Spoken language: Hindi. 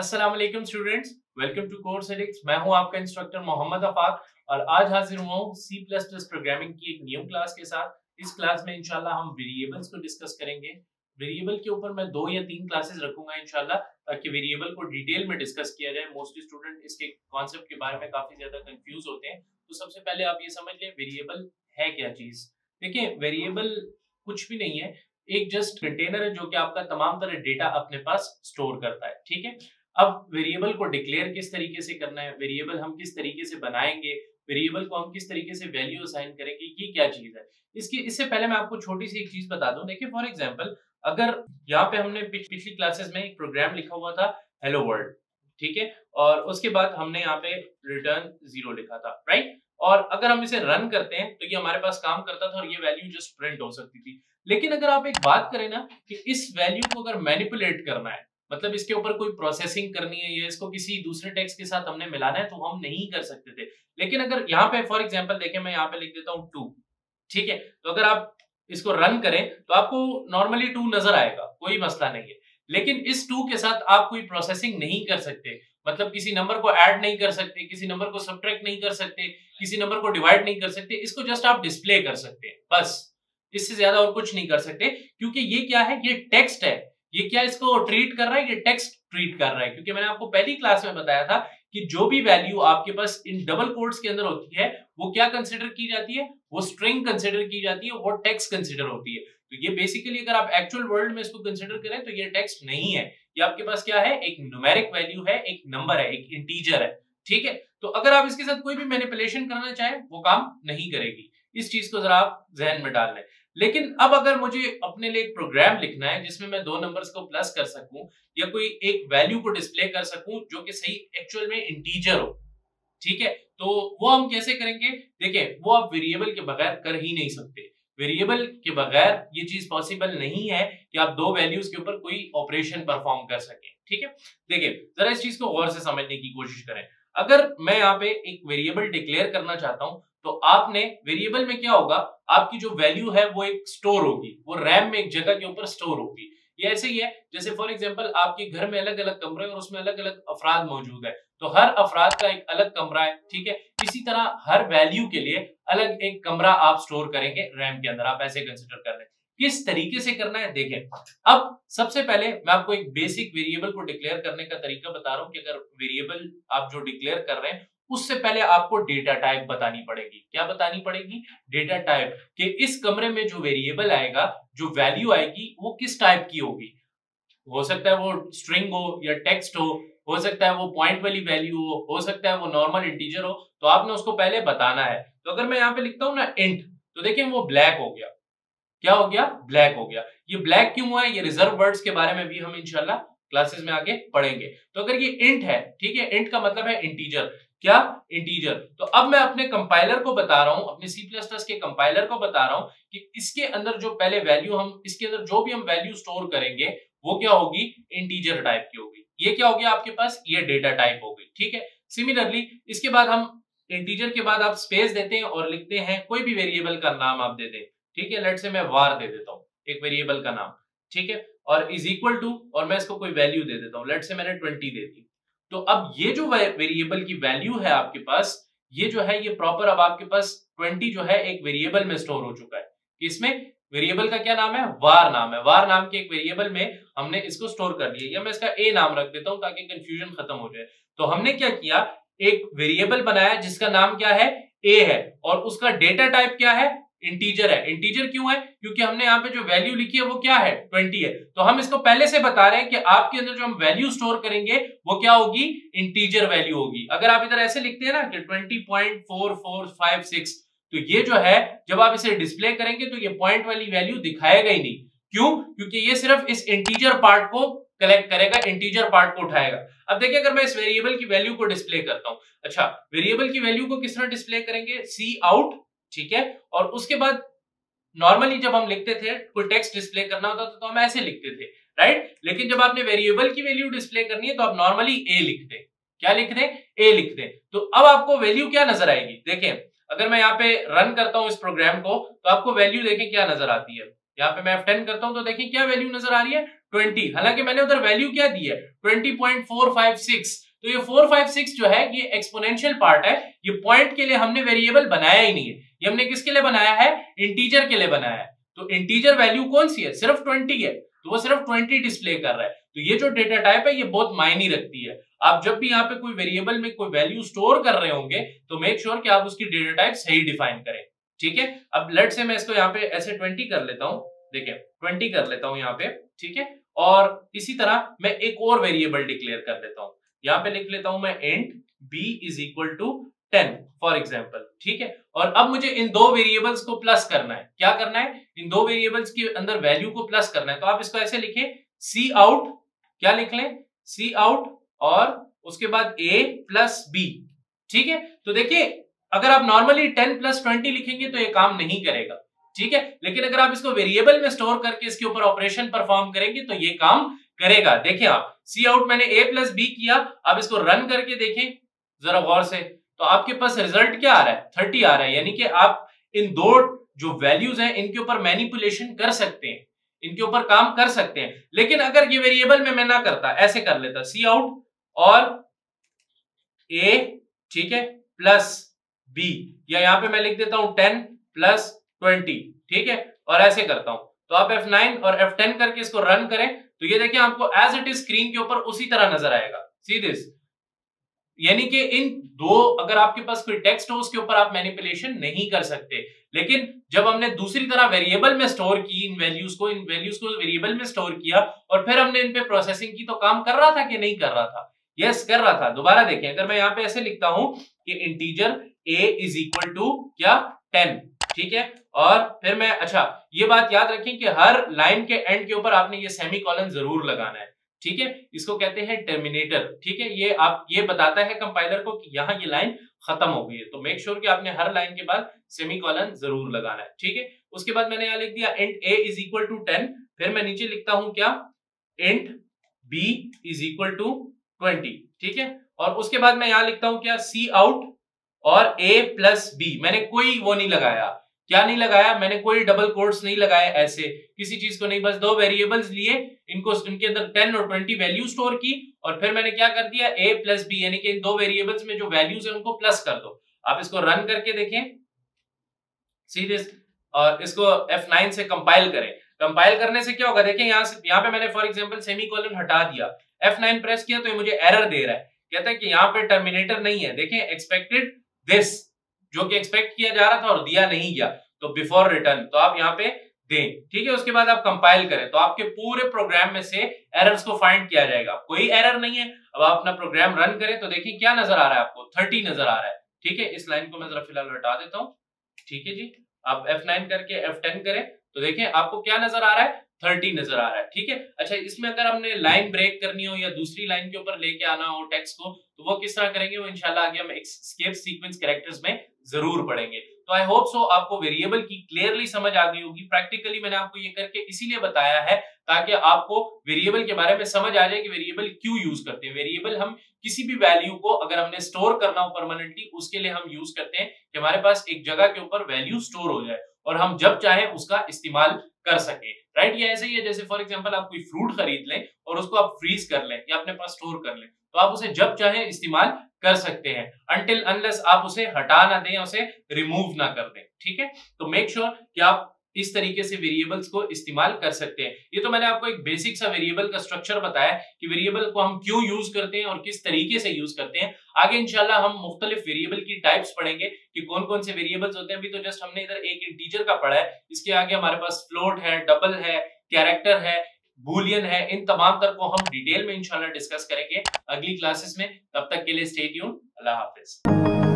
अस्सलाम वालेकुम students, welcome to Course Edix. मैं हूं आपका इंस्ट्रक्टर मोहम्मद अफाक और आज हाजिर हुआ हूं C++ प्रोग्रामिंग की एक न्यू क्लास के साथ। इस क्लास में इंशाल्लाह हम वेरिएबल्स को डिस्कस करेंगे। वेरिएबल के ऊपर मैं 2 या 3 क्लासेस रखूंगा इंशाल्लाह, ताकि वेरिएबल को डिटेल में डिस्कस किया जाए। मोस्टली स्टूडेंट इसके कॉन्सेप्ट के बारे में काफी ज्यादा कंफ्यूज होते हैं। तो सबसे पहले आप ये समझ लें वेरिएबल है क्या चीज। देखिए, वेरिएबल कुछ भी नहीं है, एक जस्ट कंटेनर है जो कि आपका तमाम तरह डेटा अपने पास स्टोर करता है। ठीक है, अब वेरिएबल को डिक्लेयर किस तरीके से करना है, वेरिएबल हम किस तरीके से बनाएंगे, वेरिएबल को हम किस तरीके से वैल्यू असाइन करेंगे, ये क्या चीज है। इससे पहले मैं आपको छोटी सी एक चीज बता दूं। देखिए, फॉर एग्जांपल, अगर यहाँ पे हमने पिछली क्लासेस में एक प्रोग्राम लिखा हुआ था हेलो वर्ल्ड, ठीक है, और उसके बाद हमने यहाँ पे रिटर्न 0 लिखा था, राइट। और अगर हम इसे रन करते हैं तो ये हमारे पास काम करता था और ये वैल्यू जस्ट प्रिंट हो सकती थी। लेकिन अगर आप एक बात करें ना कि इस वैल्यू को अगर मैनिपुलेट करना है, मतलब इसके ऊपर कोई प्रोसेसिंग करनी है या इसको किसी दूसरे टेक्स्ट के साथ हमने मिलाना है, तो हम नहीं कर सकते थे। लेकिन अगर यहाँ पे फॉर एग्जांपल देखें, मैं यहाँ पे लिख देता हूँ 2, ठीक है, तो अगर आप इसको रन करें तो आपको नॉर्मली 2 नजर आएगा, कोई मसला नहीं है। लेकिन इस 2 के साथ आप कोई प्रोसेसिंग नहीं कर सकते, मतलब किसी नंबर को ऐड नहीं कर सकते, किसी नंबर को सब्ट्रैक्ट नहीं कर सकते, किसी नंबर को डिवाइड नहीं कर सकते। इसको जस्ट आप डिस्प्ले कर सकते हैं, बस, इससे ज्यादा और कुछ नहीं कर सकते। क्योंकि ये क्या है, ये टेक्स्ट है। ये क्या इसको ट्रीट कर रहा है, ये टेक्स्ट ट्रीट कर रहा है। क्योंकि मैंने आपको पहली क्लास में बताया था कि जो भी वैल्यू आपके पास इन डबल कोट्स के अंदर होती है वो क्या कंसिडर की जाती है, वो स्ट्रिंग कंसिडर की जाती है, वो टेक्स्ट कंसिडर होती है। तो ये बेसिकली अगर आप एक्चुअल वर्ल्ड में इसको कंसिडर करें तो ये टेक्स्ट नहीं है, ये आपके पास क्या है, एक न्यूमेरिक वैल्यू है, एक नंबर है, एक इंटीजर है। ठीक है, तो अगर आप इसके साथ कोई भी मैनिपुलेशन करना चाहें वो काम नहीं करेगी। इस चीज को जरा आप जहन में डाल लें। लेकिन अब अगर मुझे अपने लिए एक प्रोग्राम लिखना है जिसमें मैं 2 नंबर्स को प्लस कर सकूं या कोई एक वैल्यू को डिस्प्ले कर सकूं जो कि सही एक्चुअल में इंटीजर हो, ठीक है, तो वो हम कैसे करेंगे। देखिए, वो आप वेरिएबल के बगैर कर ही नहीं सकते। वेरिएबल के बगैर ये चीज पॉसिबल नहीं है कि आप 2 वैल्यूज के ऊपर कोई ऑपरेशन परफॉर्म कर सकें। ठीक है, देखिए जरा इस चीज को गौर से समझने की कोशिश करें। अगर मैं यहाँ पे एक वेरिएबल डिक्लेयर करना चाहता हूं तो आपने वेरिएबल में क्या होगा, आपकी जो वैल्यू है वो एक स्टोर होगी, वो रैम में एक जगह के ऊपर स्टोर होगी। ये ऐसे ही है जैसे फॉर एग्जांपल आपके घर में अलग अलग कमरे और उसमें अलग अलग अफराद मौजूद है, तो हर अफराद का एक अलग कमरा है। ठीक है, इसी तरह हर वैल्यू के लिए अलग एक कमरा आप स्टोर करेंगे रैम के अंदर। आप ऐसे कंसिडर कर लें। किस तरीके से करना है देखें। अब सबसे पहले मैं आपको एक बेसिक वेरिएबल को डिक्लेयर करने का तरीका बता रहा हूं कि अगर वेरिएबल आप जो डिक्लेयर कर रहे हैं उससे पहले आपको डेटा टाइप बतानी पड़ेगी। क्या बतानी पड़ेगी, डेटा टाइप, कि इस कमरे में जो वेरिएबल आएगा, जो वैल्यू आएगी वो किस टाइप की होगी। हो सकता है वो स्ट्रिंग हो या टेक्स्ट हो सकता है वो पॉइंट वाली वैल्यू हो सकता है वो नॉर्मल इंटीजर हो। तो आपने उसको पहले बताना है। तो अगर मैं यहाँ पे लिखता हूँ ना इंट, तो देखिए वो ब्लैक हो गया। क्या हो गया, ब्लैक हो गया। ये ब्लैक क्यों हुआ है, ये रिजर्व वर्ड्स के बारे में भी हम इंशाल्लाह क्लासेस में आगे पढ़ेंगे। तो अगर ये इंट है, ठीक है, इंट का मतलब है इंटीजर। क्या, इंटीजर। तो अब मैं अपने कंपाइलर को बता रहा हूं, अपने C++ के कंपाइलर को बता रहा हूं कि इसके अंदर जो पहले वैल्यू हम, इसके अंदर जो भी हम वैल्यू स्टोर करेंगे वो क्या होगी, इंटीजर टाइप की होगी। ये क्या हो गया आपके पास, ये डेटा टाइप हो गई। ठीक है, सिमिलरली इसके बाद हम इंटीजर के बाद आप स्पेस देते हैं और लिखते हैं कोई भी वेरिएबल का नाम आप दे दें। ठीक है, लेट्स से मैं var दे देता हूं, एक वेरिएबल का नाम। ठीक है, और इज इक्वल टू, और मैं इसको कोई वैल्यू दे देता हूं, लेट्स से मैंने 20 दे दी। तो अब ये जो वेरिएबल की वैल्यू है आपके पास, ये जो है ये प्रॉपर अब आपके पास 20 जो है एक वेरिएबल में स्टोर हो चुका है। इसमें वेरिएबल का क्या नाम है, var नाम है। var नाम के एक वेरिएबल में हमने इसको स्टोर कर लिया, या मैं इसका a नाम रख देता हूं ताकि कंफ्यूजन खत्म हो जाए। तो हमने क्या किया, एक वेरिएबल बनाया जिसका नाम क्या है, a है, और उसका डेटा टाइप क्या है, इंटीजर है। इंटीजर क्यों है, क्योंकि हमने यहाँ पे जो वैल्यू लिखी है वो क्या है, 20 है। तो हम इसको पहले से बता रहे हैं कि आपके अंदर जो हम वैल्यू स्टोर करेंगे वो क्या होगी, इंटीजर वैल्यू होगी। अगर आप इधर ऐसे लिखते हैं ना कि 20.4456, तो ये जो है जब आप इसे डिस्प्ले करेंगे तो ये पॉइंट वाली वैल्यू दिखाएगा ही नहीं। क्यों, क्योंकि ये सिर्फ इस इंटीजर पार्ट को कलेक्ट करेगा, इंटीजर पार्ट को उठाएगा। अब देखिए, अगर मैं इस वेरिएबल की वैल्यू को डिस्प्ले करता हूं, अच्छा, वेरिएबल की वैल्यू को किस तरह डिस्प्ले करेंगे, सी आउट, ठीक है, और उसके बाद नॉर्मली जब हम लिखते थे कोई टेक्स्ट डिस्प्ले करना होता था तो हम ऐसे लिखते थे, राइट। लेकिन जब आपने वेरिएबल की वैल्यू डिस्प्ले करनी है तो आप नॉर्मली ए लिखते हैं। क्या लिखते हैं, ए लिखते हैं। तो अब आपको वैल्यू क्या नजर आएगी, देखें, अगर मैं यहाँ पे रन करता हूं इस प्रोग्राम को तो आपको वैल्यू देखें क्या नजर आती है। यहाँ पे मैं F10 करता हूं तो देखिए क्या वैल्यू नजर आ रही है, 20, हालांकि मैंने उधर वैल्यू क्या दी है 20.456, तो ये 456 जो है ये एक्सपोनेंशियल पार्ट है, ये पॉइंट के लिए हमने वेरिएबल बनाया ही नहीं है, ये हमने किसके लिए बनाया है, इंटीजर के लिए बनाया है। तो इंटीजर वैल्यू कौन सी है, सिर्फ 20 है, तो वो सिर्फ 20 डिस्प्ले कर रहा है। तो ये जो डेटा टाइप है ये बहुत मायने रखती है। आप जब भी यहाँ पे कोई वेरिएबल में कोई वैल्यू स्टोर कर रहे होंगे तो मेक श्योर कि आप उसकी डेटा टाइप सही डिफाइन करें, ठीक है। अब लेट से मैं इसको यहाँ पे ऐसे 20 कर लेता हूँ, देखिए 20 कर लेता हूँ यहाँ पे, ठीक है। और इसी तरह मैं एक और वेरिएबल डिक्लेयर कर देता हूँ, यहाँ पे लिख लेता हूं मैं int b is equal to 10 for example, ठीक है। और अब मुझे इन दो वेरिएबल्स को प्लस करना है, क्या करना है, इन दो वेरिएबल्स के अंदर वैल्यू को प्लस करना है। तो आप इसको ऐसे लिखे सी आउट, क्या लिख लें, सी आउट और उसके बाद a प्लस b, ठीक है। तो देखिए अगर आप नॉर्मली 10 प्लस 20 लिखेंगे तो ये काम नहीं करेगा, ठीक है। लेकिन अगर आप इसको वेरिएबल में स्टोर करके इसके ऊपर ऑपरेशन परफॉर्म करेंगे तो ये काम करेगा। देखिए आप सी आउट मैंने a प्लस बी किया, आप इसको रन करके देखें जरा गौर से, तो आपके पास रिजल्ट क्या आ रहा है, 30 आ रहा है। यानी कि आप इन दो जो वैल्यूज हैं इनके ऊपर मैनिपुलेशन कर सकते हैं, इनके ऊपर काम कर सकते हैं। लेकिन अगर ये वेरिएबल में मैं ना करता, ऐसे कर लेता सी आउट और a, ठीक है, प्लस b, या यहां पे मैं लिख देता हूं 10 प्लस 20, ठीक है, और ऐसे करता हूं। तो आप F9 और F10 करके इसको रन करें तो ये देखिए आपको एज इट इज स्क्रीन के ऊपर उसी तरह नजर आएगा, सी दिस। यानी कि इन दो, अगर आपके पास कोई टेक्स्ट हो उसके ऊपर आप मैनिपुलेशन नहीं कर सकते। लेकिन जब हमने दूसरी तरह वेरिएबल में स्टोर की इन वैल्यूज को वेरिएबल में स्टोर किया और फिर हमने इन पे प्रोसेसिंग की, तो काम कर रहा था कि नहीं कर रहा था, यस कर रहा था। दोबारा देखें, अगर मैं यहाँ पे ऐसे लिखता हूं कि integer a is equal to क्या 10, ठीक है, और फिर मैं, अच्छा ये बात याद रखें कि हर लाइन के एंड के ऊपर आपने ये सेमीकोलन जरूर लगाना है, ठीक है, इसको कहते हैं टर्मिनेटर, ठीक है। ये आप ये बताता है कंपाइलर को कि यहाँ ये लाइन खत्म हो गई है, तो मेक श्योर कि आपने हर लाइन के बाद सेमीकोलन जरूर लगाना है, ठीक है। उसके बाद मैंने यहाँ लिख दिया int a is equal to 10, फिर मैं नीचे लिखता हूं क्या, int b is equal to 20, ठीक है। और उसके बाद मैं यहाँ लिखता हूं क्या, सी आउट और a प्लस b, मैंने कोई वो नहीं लगाया, क्या नहीं लगाया, मैंने कोई डबल कोट्स नहीं लगाया, ऐसे किसी चीज को नहीं, बस दो वेरिएबल्स लिए, इनको इनके अंदर 10 और 20 वैल्यू स्टोर की और फिर मैंने क्या कर दिया, a प्लस b, यानी कि इन दो वेरिएबल्स में जो वैल्यूज है उनको प्लस कर दो। आप इसको रन करके देखें, सी दिस, और इसको F9 से कंपाइल करें। कंपाइल करने से क्या होगा, देखें यहाँ पे मैंने फॉर एग्जांपल सेमीकोलन हटा दिया, F9 प्रेस किया तो ये मुझे एरर दे रहा है, कहता है कि यहाँ पे टर्मिनेटर नहीं है। देखें एक्सपेक्टेड दिस, जो कि एक्सपेक्ट किया जा रहा था और दिया नहीं गया, तो बिफोर रिटर्न, तो आप यहाँ पे दें, ठीक है। उसके बाद आप कंपाइल करें तो आपके पूरे प्रोग्राम में से एरर्स को फाइंड किया जाएगा, कोई एरर नहीं है। अब आप अपना प्रोग्राम रन करें तो देखिए क्या नजर आ रहा है आपको, 30 नजर आ रहा है, ठीक है। इस लाइन को मैं जरा फिलहाल हटा देता हूँ, ठीक है जी। आप F9 करके F10 करें तो देखें आपको क्या नजर आ रहा है, 30 नजर आ रहा है, ठीक है। अच्छा, इसमें अगर हमने लाइन ब्रेक करनी हो या दूसरी लाइन के ऊपर लेके आना हो टेक्स्ट को, तो वो किस तरह करेंगे, वो इंशाल्लाह आगे हम एस्केप सीक्वेंस कैरेक्टर्स में जरूर पढ़ेंगे। तो आई होप सो आपको वेरिएबल की क्लियरली समझ आ गई होगी। प्रैक्टिकली मैंने आपको ये करके इसीलिए बताया है ताकि आपको वेरिएबल के बारे में समझ आ जाए कि वेरिएबल क्यों यूज करते हैं। वेरिएबल हम किसी भी वैल्यू को अगर हमने स्टोर करना हो परमानेंटली, उसके लिए हम यूज करते हैं कि हमारे पास एक जगह के ऊपर वैल्यू स्टोर हो जाए और हम जब चाहे उसका इस्तेमाल कर सके, राइट। ये ऐसे ही है जैसे फॉर एग्जांपल आप कोई फ्रूट खरीद लें और उसको आप फ्रीज कर लें या अपने पास स्टोर कर लें, तो आप उसे जब चाहे इस्तेमाल कर सकते हैं अनटिल अनलेस आप उसे हटा ना दें, उसे रिमूव ना कर दें, ठीक है। तो मेक श्योर कि आप इस तरीके से वेरिएबल्स को इस्तेमाल कर सकते हैं। ये तो मैंने आपको एक बेसिक सा वेरिएबल का स्ट्रक्चर बताया कि वेरिएबल को हम क्यों यूज करते हैं और किस तरीके से यूज करते हैं। आगे इंशाल्लाह हम मुख्तलिफ वेरिएबल की टाइप्स पढ़ेंगे कि कौन कौन से वेरिएबल्स होते हैं। अभी तो जस्ट हमने इधर एक इंटीजर का पढ़ा है, इसके आगे हमारे पास फ्लोट है, डबल है, कैरेक्टर है, बूलियन है, इन तमाम तर को हम डिटेल में इंशाल्लाह डिस्कस करेंगे अगली क्लासेस में। तब तक के लिए स्टे ट्यून्ड, अल्लाह हाफिज।